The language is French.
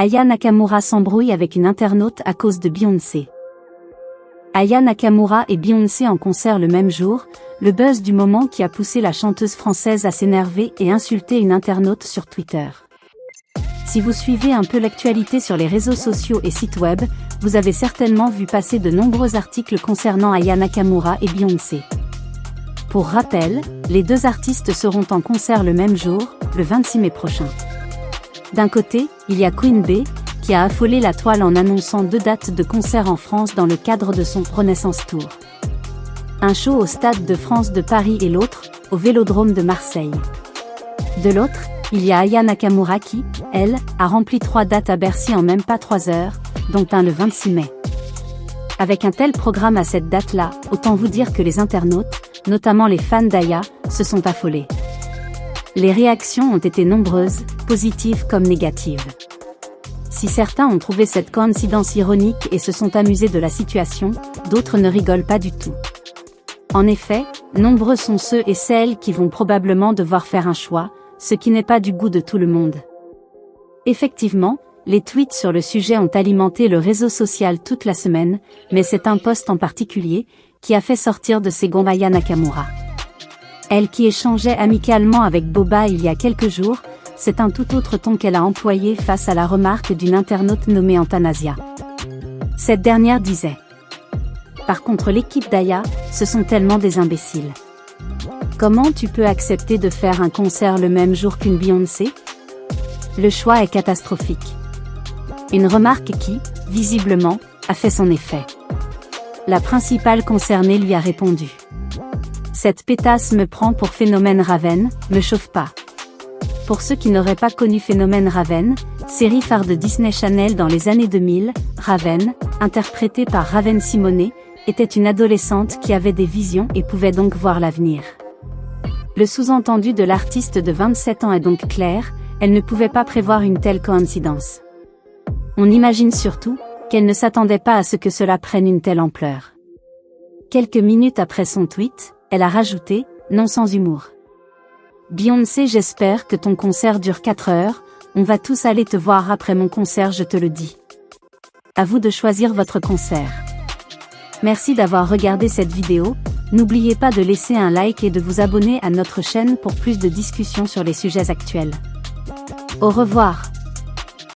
Aya Nakamura s'embrouille avec une internaute à cause de Beyoncé. Aya Nakamura et Beyoncé en concert le même jour, le buzz du moment qui a poussé la chanteuse française à s'énerver et insulter une internaute sur Twitter. Si vous suivez un peu l'actualité sur les réseaux sociaux et sites web, vous avez certainement vu passer de nombreux articles concernant Aya Nakamura et Beyoncé. Pour rappel, les deux artistes seront en concert le même jour, le 26 mai prochain. D'un côté, il y a Queen Bey, qui a affolé la toile en annonçant 2 dates de concert en France dans le cadre de son Renaissance Tour. Un show au Stade de France de Paris et l'autre, au Vélodrome de Marseille. De l'autre, il y a Aya Nakamura qui, elle, a rempli 3 dates à Bercy en même pas 3 heures, dont un le 26 mai. Avec un tel programme à cette date-là, autant vous dire que les internautes, notamment les fans d'Aya, se sont affolés. Les réactions ont été nombreuses, positives comme négatives. Si certains ont trouvé cette coïncidence ironique et se sont amusés de la situation, d'autres ne rigolent pas du tout. En effet, nombreux sont ceux et celles qui vont probablement devoir faire un choix, ce qui n'est pas du goût de tout le monde. Effectivement, les tweets sur le sujet ont alimenté le réseau social toute la semaine, mais c'est un post en particulier, qui a fait sortir de ses gonds Aya Nakamura. Elle qui échangeait amicalement avec Boba il y a quelques jours, c'est un tout autre ton qu'elle a employé face à la remarque d'une internaute nommée Antanasia. Cette dernière disait : par contre l'équipe d'Aya, ce sont tellement des imbéciles. Comment tu peux accepter de faire un concert le même jour qu'une Beyoncé ? Le choix est catastrophique. Une remarque qui, visiblement, a fait son effet. La principale concernée lui a répondu : cette pétasse me prend pour Phénomène Raven, me chauffe pas. Pour ceux qui n'auraient pas connu Phénomène Raven, série phare de Disney Channel dans les années 2000, Raven, interprétée par Raven-Symoné, était une adolescente qui avait des visions et pouvait donc voir l'avenir. Le sous-entendu de l'artiste de 27 ans est donc clair, elle ne pouvait pas prévoir une telle coïncidence. On imagine surtout qu'elle ne s'attendait pas à ce que cela prenne une telle ampleur. Quelques minutes après son tweet, elle a rajouté, non sans humour : Beyoncé, j'espère que ton concert dure 4 heures, on va tous aller te voir après mon concert, je te le dis. À vous de choisir votre concert. Merci d'avoir regardé cette vidéo, n'oubliez pas de laisser un like et de vous abonner à notre chaîne pour plus de discussions sur les sujets actuels. Au revoir.